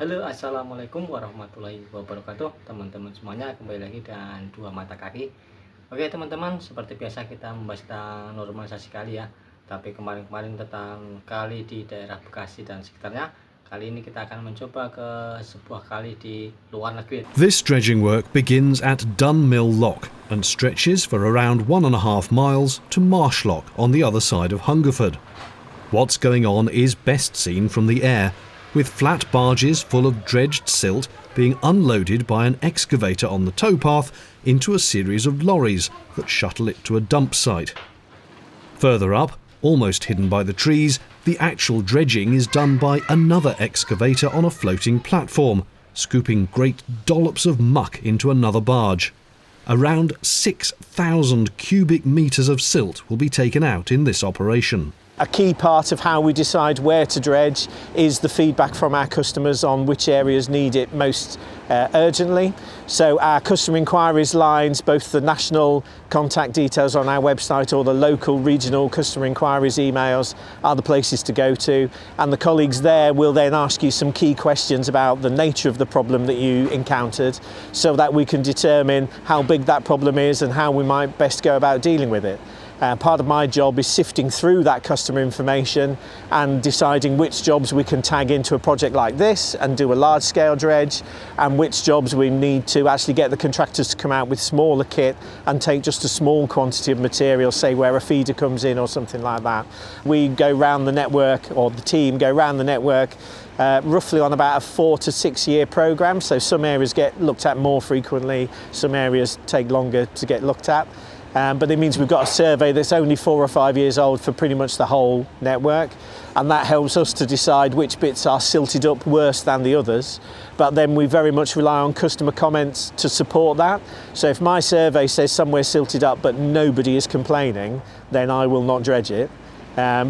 Halo, assalamualaikum warahmatullahi wabarakatuh, teman-teman semuanya. Kembali lagi dengan dua mata kaki. Oke teman-teman, seperti biasa kita membahas tentang normalisasi kali ya. Tapi kemarin-kemarin tentang kali di daerah Bekasi dan sekitarnya. Kali ini kita akan mencoba ke sebuah kali di luar negeri. This dredging work begins at Dunmill Lock and stretches for around 1.5 miles to Marsh Lock on the other side of Hungerford. What's going on is best seen from the air, with flat barges full of dredged silt being unloaded by an excavator on the towpath into a series of lorries that shuttle it to a dump site. Further up, almost hidden by the trees, the actual dredging is done by another excavator on a floating platform, scooping great dollops of muck into another barge. Around 6,000 cubic metres of silt will be taken out in this operation. A key part of how we decide where to dredge is the feedback from our customers on which areas need it most urgently. So our customer inquiries lines, both the national contact details on our website or the local regional customer inquiries emails are the places to go to, and the colleagues there will then ask you some key questions about the nature of the problem that you encountered so that we can determine how big that problem is and how we might best go about dealing with it. Part of my job is sifting through that customer information and deciding which jobs we can tag into a project like this and do a large scale dredge, and which jobs we need to actually get the contractors to come out with smaller kit and take just a small quantity of material, say where a feeder comes in or something like that. We go round the network, or the team go round the network roughly on about a 4 to 6 year programme, so some areas get looked at more frequently, some areas take longer to get looked at. But it means we've got a survey that's only 4 or 5 years old for pretty much the whole network, and that helps us to decide which bits are silted up worse than the others. But then we very much rely on customer comments to support that. So if my survey says somewhere silted up but nobody is complaining, then I will not dredge it.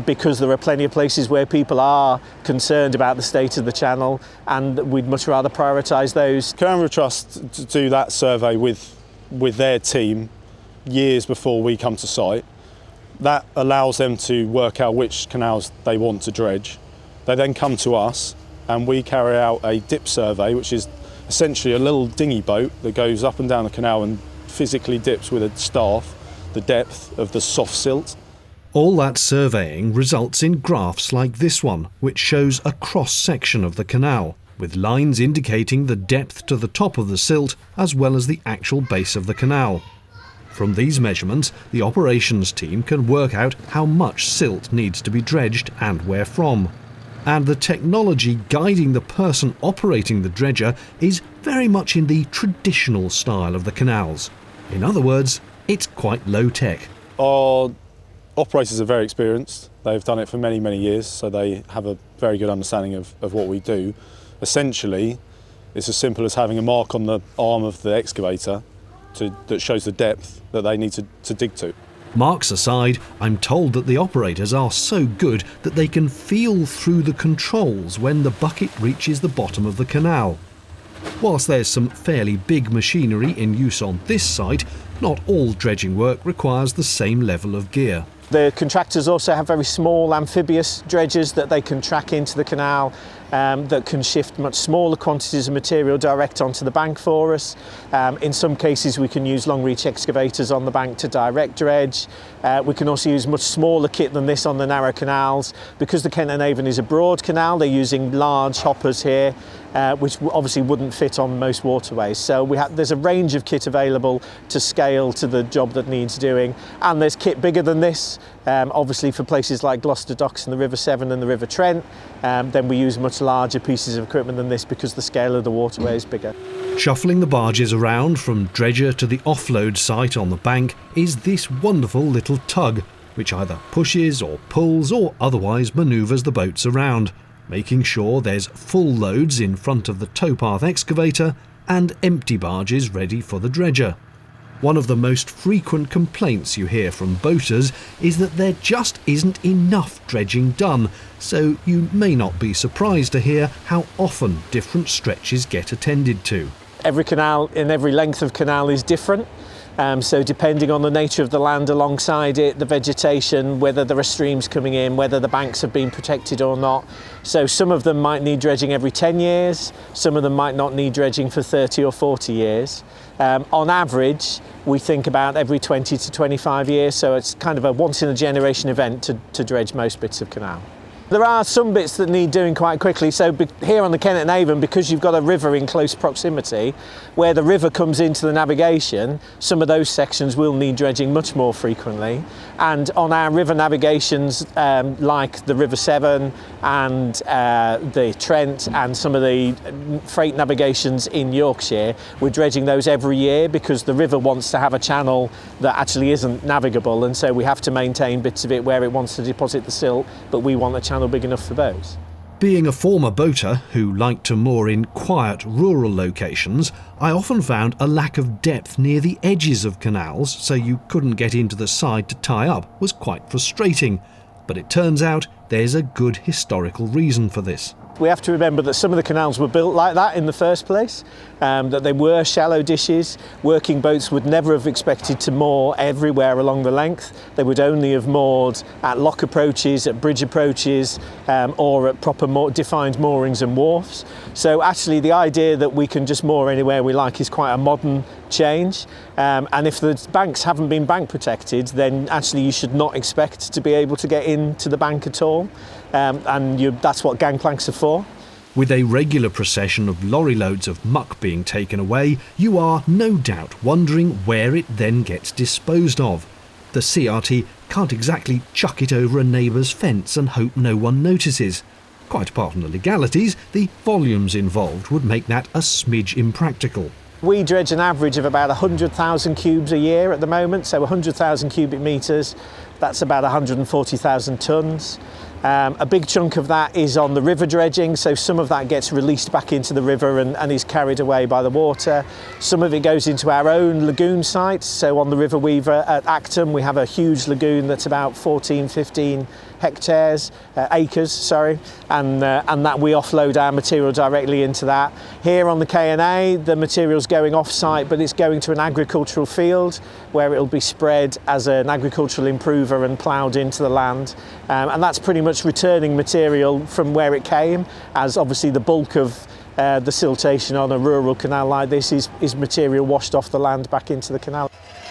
Because there are plenty of places where people are concerned about the state of the channel, and we'd much rather prioritise those. Canal Trust do that survey with their team years before we come to site. That allows them to work out which canals they want to dredge. They then come to us and we carry out a dip survey, which is essentially a little dinghy boat that goes up and down the canal and physically dips with a staff the depth of the soft silt. All that surveying results in graphs like this one, which shows a cross-section of the canal, with lines indicating the depth to the top of the silt as well as the actual base of the canal. From these measurements, the operations team can work out how much silt needs to be dredged and where from. And the technology guiding the person operating the dredger is very much in the traditional style of the canals. In other words, it's quite low-tech. Our operators are very experienced. They've done it for many, many years, so they have a very good understanding of what we do. Essentially, it's as simple as having a mark on the arm of the excavator that shows the depth that they need to dig to. Marks aside, I'm told that the operators are so good that they can feel through the controls when the bucket reaches the bottom of the canal. Whilst there's some fairly big machinery in use on this site, not all dredging work requires the same level of gear. The contractors also have very small amphibious dredgers that they can track into the canal, that can shift much smaller quantities of material direct onto the bank for us. In some cases we can use long reach excavators on the bank to direct dredge. We can also use much smaller kit than this on the narrow canals. Because the Kent and Avon is a broad canal, they're using large hoppers here, which obviously wouldn't fit on most waterways. So there's a range of kit available to scale to the job that needs doing, and there's kit bigger than this. Obviously for places like Gloucester Docks and the River Severn and the River Trent, then we use much larger pieces of equipment than this because the scale of the waterway is bigger. Shuffling the barges around from dredger to the offload site on the bank is this wonderful little tug, which either pushes or pulls or otherwise manoeuvres the boats around, making sure there's full loads in front of the towpath excavator and empty barges ready for the dredger. One of the most frequent complaints you hear from boaters is that there just isn't enough dredging done, so you may not be surprised to hear how often different stretches get attended to. Every canal and every length of canal is different. So depending on the nature of the land alongside it, the vegetation, whether there are streams coming in, whether the banks have been protected or not. So some of them might need dredging every 10 years, some of them might not need dredging for 30 or 40 years. On average, we think about every 20 to 25 years, so it's kind of a once-in-a-generation event to dredge most bits of canal. There are some bits that need doing quite quickly. So here on the Kennet and Avon, because you've got a river in close proximity, where the river comes into the navigation, some of those sections will need dredging much more frequently. And on our river navigations, like the River Severn and the Trent and some of the freight navigations in Yorkshire, we're dredging those every year because the river wants to have a channel that actually isn't navigable, and so we have to maintain bits of it where it wants to deposit the silt, but we want a channel big enough for those. Being a former boater who liked to moor in quiet rural locations, I often found a lack of depth near the edges of canals, so you couldn't get into the side to tie up, was quite frustrating. But it turns out there's a good historical reason for this. We have to remember that some of the canals were built like that in the first place, that they were shallow dishes. Working boats would never have expected to moor everywhere along the length. They would only have moored at lock approaches, at bridge approaches, or at proper defined moorings and wharfs. So actually the idea that we can just moor anywhere we like is quite a modern change. And if the banks haven't been bank protected, then actually you should not expect to be able to get into the bank at all. That's what gangplanks are for. With a regular procession of lorry loads of muck being taken away, you are no doubt wondering where it then gets disposed of. The CRT can't exactly chuck it over a neighbour's fence and hope no one notices. Quite apart from the legalities, the volumes involved would make that a smidge impractical. We dredge an average of about 100,000 cubes a year at the moment, so 100,000 cubic metres, that's about 140,000 tonnes. A big chunk of that is on the river dredging, so some of that gets released back into the river and is carried away by the water. Some of it goes into our own lagoon sites, so on the River Weaver at Acton we have a huge lagoon that's about 14, 15 acres, and that we offload our material directly into that. Here on the K&A, the material's going off-site, but it's going to an agricultural field where it'll be spread as an agricultural improver and ploughed into the land. And that's pretty much returning material from where it came, as obviously the bulk of the siltation on a rural canal like this is material washed off the land back into the canal.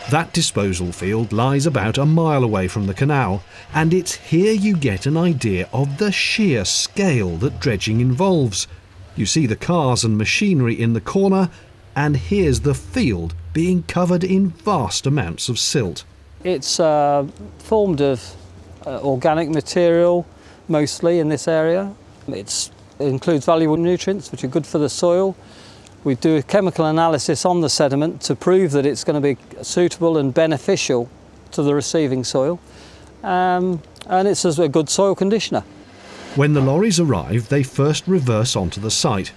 That disposal field lies about a mile away from the canal, and it's here you get an idea of the sheer scale that dredging involves. You see the cars and machinery in the corner, and here's the field being covered in vast amounts of silt. It's formed of organic material, mostly in this area. It includes valuable nutrients which are good for the soil. We do a chemical analysis on the sediment to prove that it's going to be suitable and beneficial to the receiving soil, and it's a good soil conditioner. When the lorries arrive, they first reverse onto the site.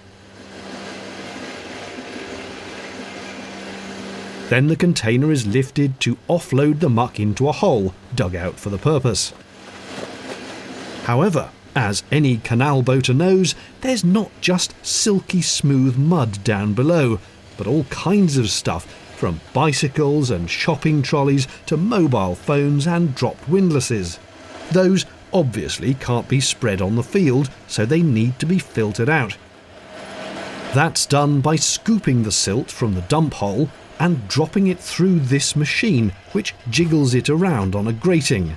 Then the container is lifted to offload the muck into a hole dug out for the purpose. However, as any canal boater knows, there's not just silky smooth mud down below, but all kinds of stuff, from bicycles and shopping trolleys to mobile phones and dropped windlasses. Those obviously can't be spread on the field, so they need to be filtered out. That's done by scooping the silt from the dump hole and dropping it through this machine, which jiggles it around on a grating.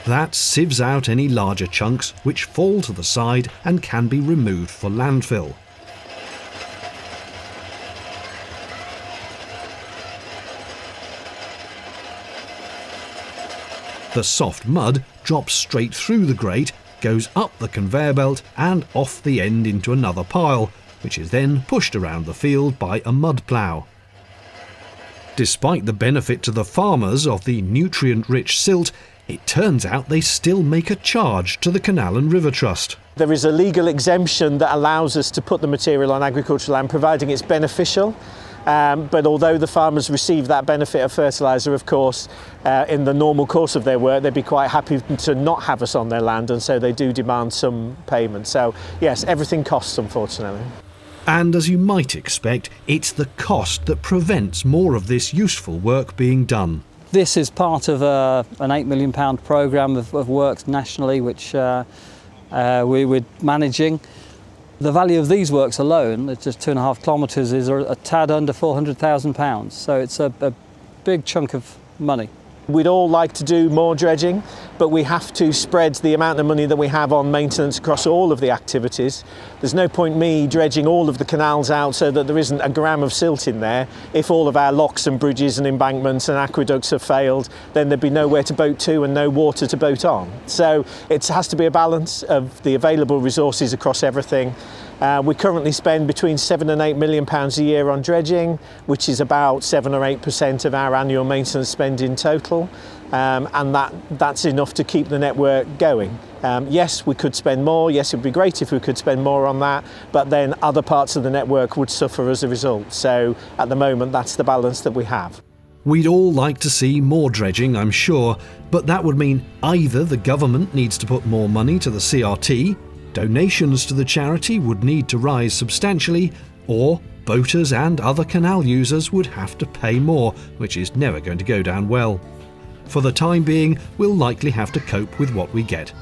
That sieves out any larger chunks which fall to the side and can be removed for landfill. The soft mud drops straight through the grate, goes up the conveyor belt and off the end into another pile, which is then pushed around the field by a mud plough. Despite the benefit to the farmers of the nutrient-rich silt, it turns out they still make a charge to the Canal and River Trust. There is a legal exemption that allows us to put the material on agricultural land, providing it's beneficial. But although the farmers receive that benefit of fertiliser, of course, in the normal course of their work, they'd be quite happy to not have us on their land, and so they do demand some payment. So yes, everything costs, unfortunately. And as you might expect, it's the cost that prevents more of this useful work being done. This is part of an £8 million programme of works nationally, which we're managing. The value of these works alone, it's just 2.5 kilometres, is a tad under £400,000. So it's a big chunk of money. We'd all like to do more dredging, but we have to spread the amount of money that we have on maintenance across all of the activities. There's no point me dredging all of the canals out so that there isn't a gram of silt in there. If all of our locks and bridges and embankments and aqueducts have failed, then there'd be nowhere to boat to and no water to boat on. So it has to be a balance of the available resources across everything. We currently spend between £7 and £8 million a year on dredging, which is about 7 or 8% of our annual maintenance spend in total, and that's enough to keep the network going. Yes, we could spend more. Yes, it would be great if we could spend more on that, but then other parts of the network would suffer as a result. So at the moment, that's the balance that we have. We'd all like to see more dredging, I'm sure, but that would mean either the government needs to put more money to the CRT, donations to the charity would need to rise substantially, or boaters and other canal users would have to pay more, which is never going to go down well. For the time being, we'll likely have to cope with what we get.